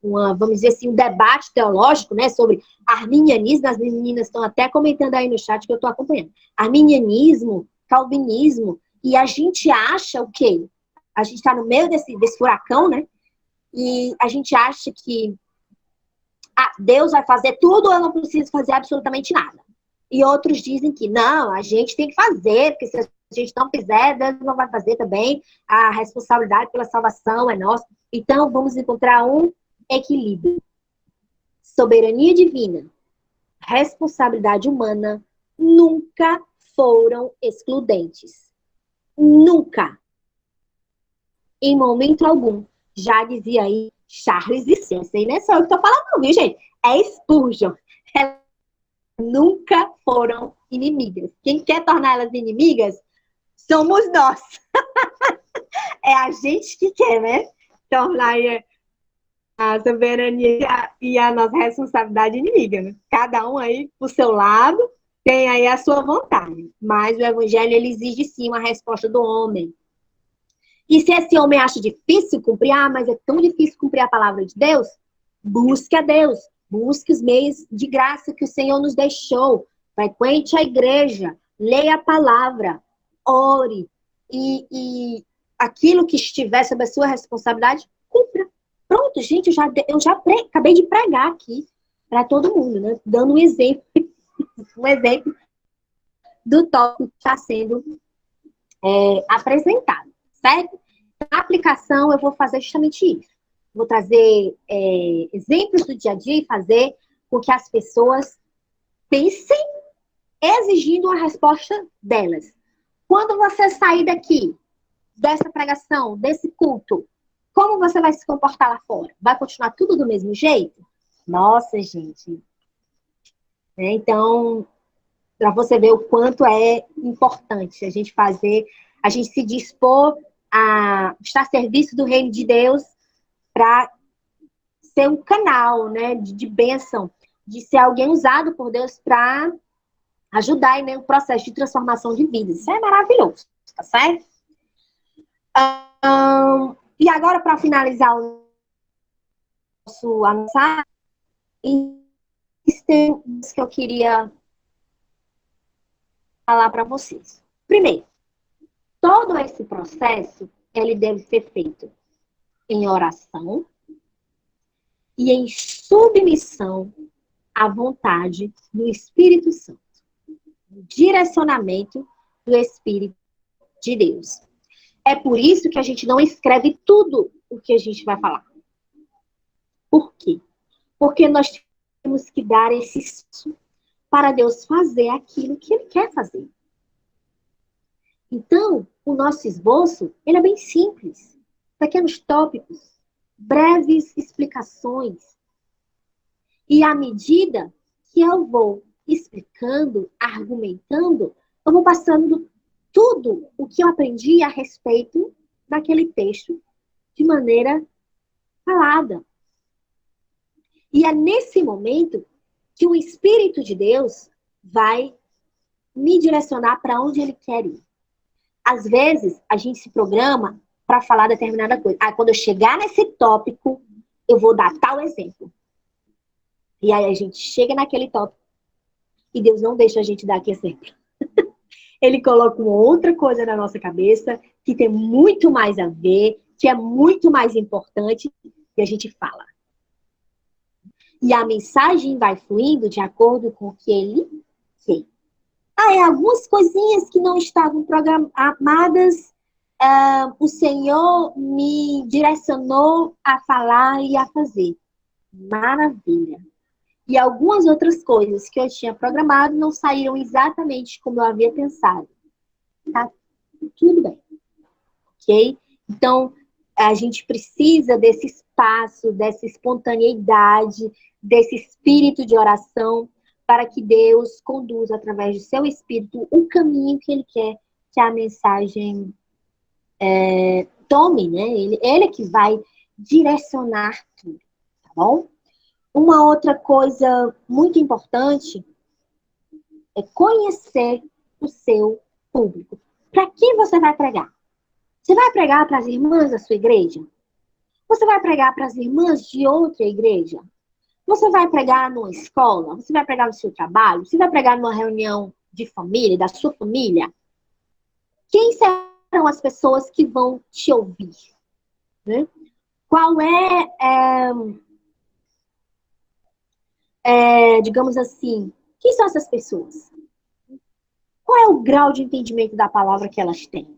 vamos dizer assim, um debate teológico, né, sobre arminianismo. As meninas estão até comentando aí no chat que eu estou acompanhando. Arminianismo, calvinismo. E a gente acha o quê? A gente está no meio desse furacão, né? E a gente acha que Deus vai fazer tudo, eu não preciso fazer absolutamente nada. E outros dizem que não, a gente tem que fazer, porque se a gente não fizer, Deus não vai fazer também. A responsabilidade pela salvação é nossa. Então, vamos encontrar um equilíbrio. Soberania divina, responsabilidade humana nunca foram excludentes. Nunca. Em momento algum. Já dizia aí Charles Dickens. E não é só eu que estou falando, não, viu, gente? É Spurgeon. Elas nunca foram inimigas. Quem quer tornar elas inimigas somos nós. É a gente que quer, né? Tornar a soberania e a nossa responsabilidade inimiga. Né? Cada um aí, pro seu lado, tem aí a sua vontade. Mas o evangelho, ele exige sim uma resposta do homem. E se esse homem acha difícil cumprir, mas é tão difícil cumprir a palavra de Deus, busque a Deus. Busque os meios de graça que o Senhor nos deixou. Frequente a igreja. Leia a palavra. Ore. E aquilo que estiver sob a sua responsabilidade, cumpra. Pronto, gente, eu já acabei de pregar aqui para todo mundo, né? Dando um exemplo do tópico que está sendo apresentado, certo? Na aplicação, eu vou fazer justamente isso. Vou trazer exemplos do dia a dia e fazer com que as pessoas pensem exigindo a resposta delas. Quando você sair daqui, dessa pregação, desse culto, como você vai se comportar lá fora? Vai continuar tudo do mesmo jeito? Nossa, gente. Então, para você ver o quanto é importante a gente se dispor a estar a serviço do reino de Deus para ser um canal, né, de bênção, de ser alguém usado por Deus para ajudar no processo de transformação de vidas. Isso é maravilhoso, tá certo? E agora, para finalizar o nosso anúncio, tem que eu queria falar para vocês. Primeiro, todo esse processo, ele deve ser feito em oração e em submissão à vontade do Espírito Santo. Direcionamento do Espírito de Deus. É por isso que a gente não escreve tudo o que a gente vai falar. Por quê? Porque nós temos que dar esse espaço para Deus fazer aquilo que Ele quer fazer. Então, o nosso esboço, ele é bem simples. Pequenos tópicos, breves explicações. E à medida que eu vou explicando, argumentando, eu vou passando tudo o que eu aprendi a respeito daquele texto de maneira falada. E é nesse momento que o Espírito de Deus vai me direcionar para onde Ele quer ir. Às vezes, a gente se programa para falar determinada coisa. Quando eu chegar nesse tópico, eu vou dar tal exemplo. E aí a gente chega naquele tópico e Deus não deixa a gente dar aquele exemplo. Ele coloca uma outra coisa na nossa cabeça que tem muito mais a ver, que é muito mais importante, e a gente fala. E a mensagem vai fluindo de acordo com o que Ele quer. Algumas coisinhas que não estavam programadas, o Senhor me direcionou a falar e a fazer. Maravilha. E algumas outras coisas que eu tinha programado não saíram exatamente como eu havia pensado. Tá tudo bem. Ok? Então, a gente precisa desse espaço, dessa espontaneidade, desse espírito de oração, para que Deus conduza através do seu espírito o caminho que Ele quer que a mensagem tome, né? Ele é que vai direcionar tudo, tá bom? Uma outra coisa muito importante é conhecer o seu público. Para quem você vai pregar? Você vai pregar para as irmãs da sua igreja? Você vai pregar para as irmãs de outra igreja? Você vai pregar numa escola? Você vai pregar no seu trabalho? Você vai pregar numa reunião de família, da sua família? Quem serão as pessoas que vão te ouvir? Né? Qual digamos assim, quem são essas pessoas? Qual é o grau de entendimento da palavra que elas têm?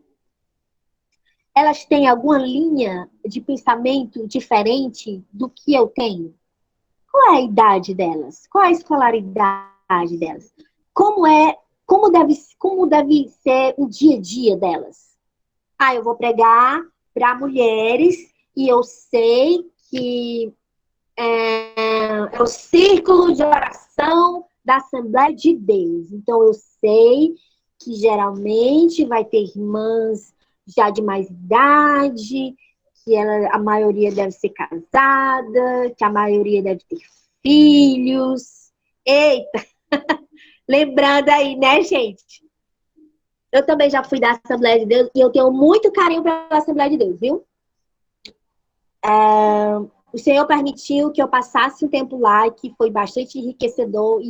Elas têm alguma linha de pensamento diferente do que eu tenho? Qual é a idade delas? Qual é a escolaridade delas? Como deve ser o dia a dia delas? Ah, eu vou pregar para mulheres e eu sei que é o círculo de oração da Assembleia de Deus. Então, eu sei que geralmente vai ter irmãs já de mais idade, que a maioria deve ser casada, que a maioria deve ter filhos. Eita! Lembrando aí, né, gente? Eu também já fui da Assembleia de Deus e eu tenho muito carinho pela Assembleia de Deus, viu? O Senhor permitiu que eu passasse um tempo lá, que foi bastante enriquecedor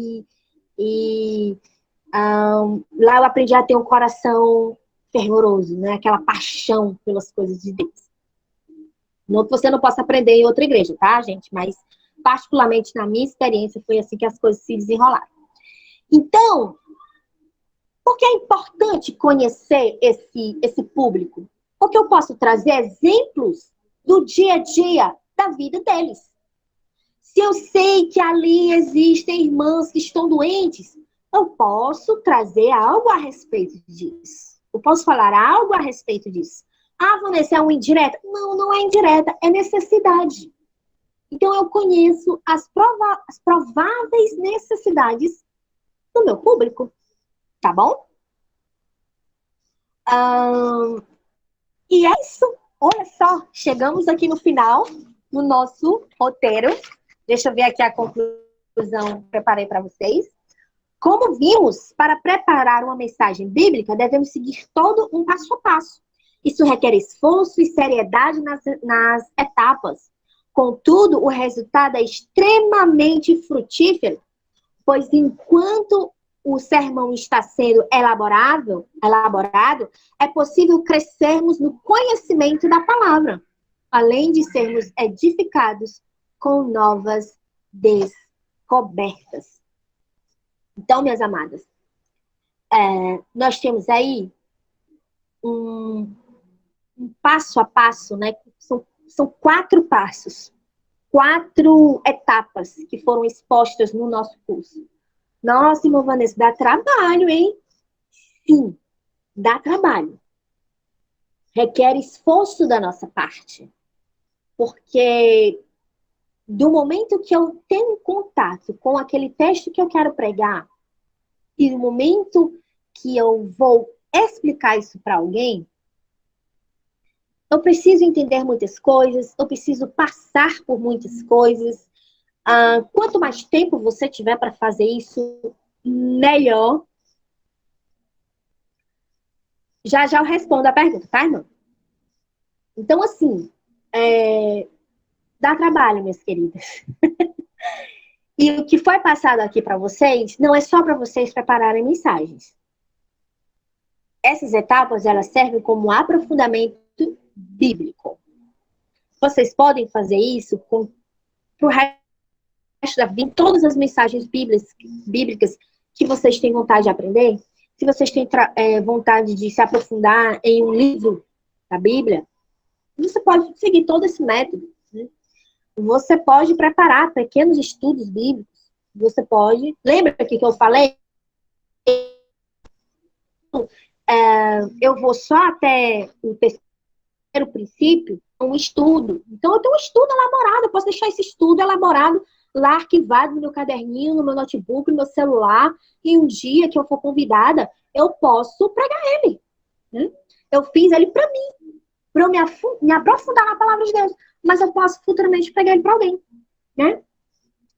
lá eu aprendi a ter um coração fervoroso, né? Aquela paixão pelas coisas de Deus. Não que você não possa aprender em outra igreja, tá, gente? Mas, particularmente na minha experiência, foi assim que as coisas se desenrolaram. Então, por que é importante conhecer esse público? Porque eu posso trazer exemplos do dia a dia da vida deles. Se eu sei que ali existem irmãs que estão doentes, eu posso trazer algo a respeito disso. Eu posso falar algo a respeito disso. Ah, Vanessa, é uma indireta? Não, não é indireta, é necessidade. Então, eu conheço as prováveis necessidades do meu público. Tá bom? E é isso. Olha só, chegamos aqui no final do nosso roteiro. Deixa eu ver aqui a conclusão que preparei para vocês. Como vimos, para preparar uma mensagem bíblica, devemos seguir todo um passo a passo. Isso requer esforço e seriedade nas etapas. Contudo, o resultado é extremamente frutífero, pois enquanto o sermão está sendo elaborado, é possível crescermos no conhecimento da palavra, além de sermos edificados com novas descobertas. Então, minhas amadas, nós temos aí um passo a passo, né? São 4 passos, 4 etapas que foram expostas no nosso curso. Nossa, irmã Vanessa, dá trabalho, hein? Sim, dá trabalho. Requer esforço da nossa parte. Porque do momento que eu tenho contato com aquele texto que eu quero pregar, e no momento que eu vou explicar isso para alguém, eu preciso entender muitas coisas, eu preciso passar por muitas coisas. Quanto mais tempo você tiver para fazer isso, melhor. Já já eu respondo a pergunta, tá, irmão? Então, assim, dá trabalho, minhas queridas. E o que foi passado aqui para vocês, não é só para vocês prepararem mensagens. Essas etapas, elas servem como aprofundamento bíblico. Vocês podem fazer isso para o resto da vida, todas as mensagens bíblicas que vocês têm vontade de aprender. Se vocês têm vontade de se aprofundar em um livro da Bíblia, você pode seguir todo esse método. Né? Você pode preparar pequenos estudos bíblicos. Você pode... Lembra aqui que eu falei? Eu vou só até o terceiro princípio, um estudo. Então, eu tenho um estudo elaborado. Eu posso deixar esse estudo elaborado lá, arquivado no meu caderninho, no meu notebook, no meu celular. E um dia que eu for convidada, eu posso pregar ele. Né? Eu fiz ele para mim, para eu me aprofundar na palavra de Deus. Mas eu posso futuramente pregar ele para alguém. Né?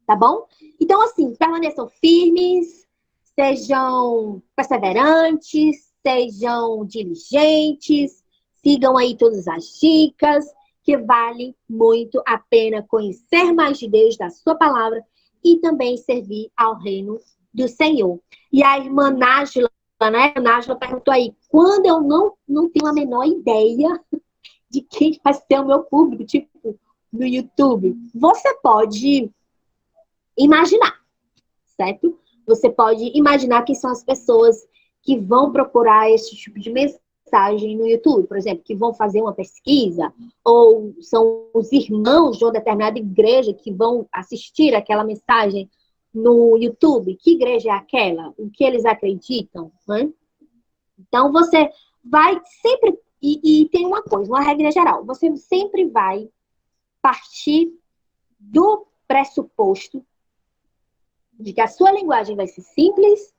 Tá bom? Então, assim, permaneçam firmes, sejam perseverantes, sejam diligentes, sigam aí todas as dicas, que vale muito a pena conhecer mais de Deus, da sua palavra, e também servir ao reino do Senhor. E a irmã Nájila, né? A Nájila perguntou aí, quando eu não tenho a menor ideia de quem vai ser o meu público, tipo, no YouTube, você pode imaginar, certo? Você pode imaginar que são as pessoas que vão procurar esse tipo de mensagem no YouTube, por exemplo, que vão fazer uma pesquisa, ou são os irmãos de uma determinada igreja que vão assistir aquela mensagem no YouTube. Que igreja é aquela? O que eles acreditam, né? Então, você vai sempre... E tem uma coisa, uma regra geral. Você sempre vai partir do pressuposto de que a sua linguagem vai ser simples,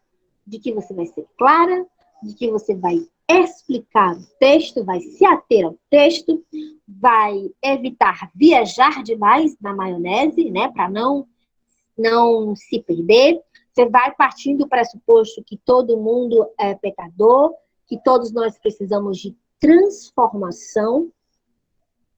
de que você vai ser clara, de que você vai explicar o texto, vai se ater ao texto, vai evitar viajar demais na maionese, né, para não se perder. Você vai partindo do pressuposto que todo mundo é pecador, que todos nós precisamos de transformação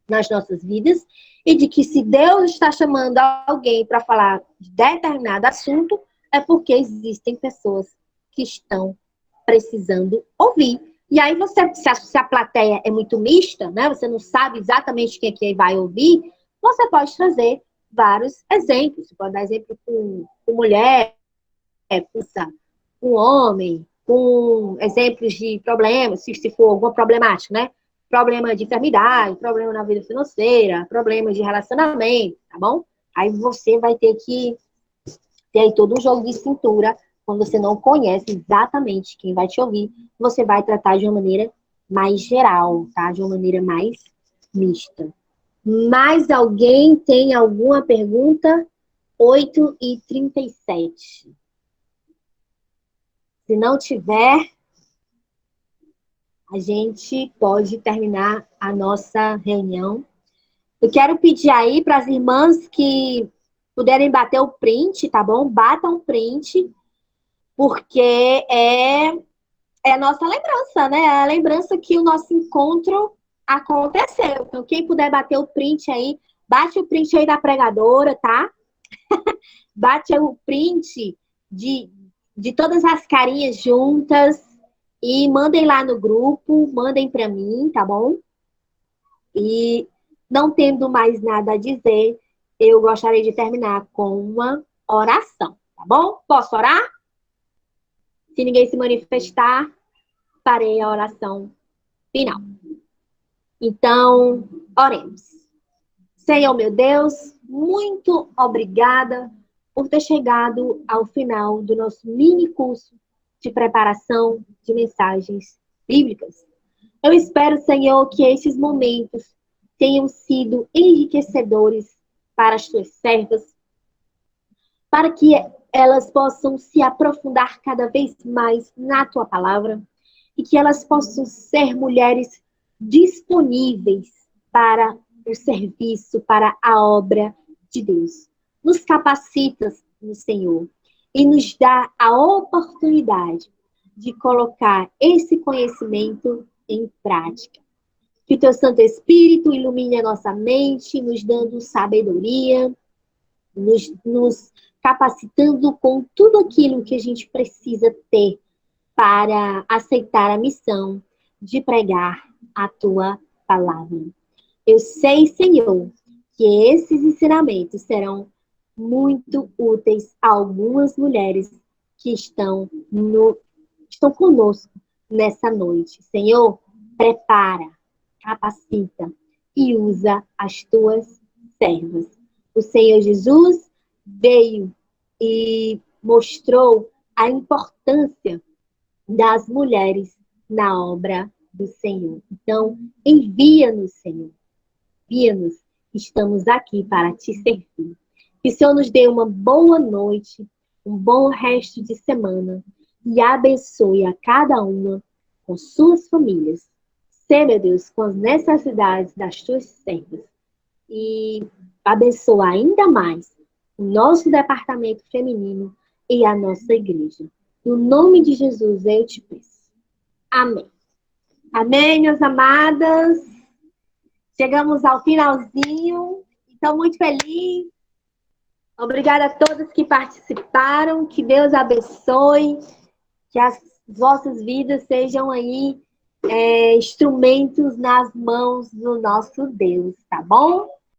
nas nossas vidas, e de que se Deus está chamando alguém para falar de determinado assunto, é porque existem pessoas que estão precisando ouvir. E aí você, se a plateia é muito mista, né, você não sabe exatamente quem é que vai ouvir, você pode trazer vários exemplos. Você pode dar exemplo com mulher, com homem, com exemplos de problemas, se for alguma problemática, né? Problema de enfermidade, problema na vida financeira, problema de relacionamento, tá bom? Aí você vai ter que ter aí todo um jogo de cintura, quando você não conhece exatamente quem vai te ouvir, você vai tratar de uma maneira mais geral, tá? De uma maneira mais mista. Mais alguém tem alguma pergunta? 8h37. Se não tiver, a gente pode terminar a nossa reunião. Eu quero pedir aí para as irmãs que puderem bater o print, tá bom? Batam o print, porque é a nossa lembrança, né? É a lembrança que o nosso encontro aconteceu. Então, quem puder bater o print aí, bate o print aí da pregadora, tá? Bate o print de todas as carinhas juntas e mandem lá no grupo, mandem para mim, tá bom? E não tendo mais nada a dizer, eu gostaria de terminar com uma oração, tá bom? Posso orar? Se ninguém se manifestar, farei a oração final. Então, oremos. Senhor, meu Deus, muito obrigada por ter chegado ao final do nosso mini curso de preparação de mensagens bíblicas. Eu espero, Senhor, que esses momentos tenham sido enriquecedores para as tuas servas, para que elas possam se aprofundar cada vez mais na tua palavra e que elas possam ser mulheres disponíveis para o serviço, para a obra de Deus. Nos capacita, Senhor, e nos dá a oportunidade de colocar esse conhecimento em prática. Que o teu Santo Espírito ilumine a nossa mente, nos dando sabedoria, nos capacitando com tudo aquilo que a gente precisa ter para aceitar a missão de pregar a tua palavra. Eu sei, Senhor, que esses ensinamentos serão muito úteis a algumas mulheres que estão conosco nessa noite. Senhor, prepara, capacita e usa as tuas servas. O Senhor Jesus veio e mostrou a importância das mulheres na obra do Senhor. Então, envia-nos, Senhor. Envia-nos. Estamos aqui para te servir. Que o Senhor nos dê uma boa noite, um bom resto de semana e abençoe a cada uma com suas famílias. Sê, meu Deus, com as necessidades das tuas servas. E abençoa ainda mais o nosso departamento feminino e a nossa igreja. No nome de Jesus, eu te peço. Amém. Amém, minhas amadas. Chegamos ao finalzinho. Estou muito feliz. Obrigada a todos que participaram. Que Deus abençoe. Que as vossas vidas sejam aí instrumentos nas mãos do nosso Deus, tá bom?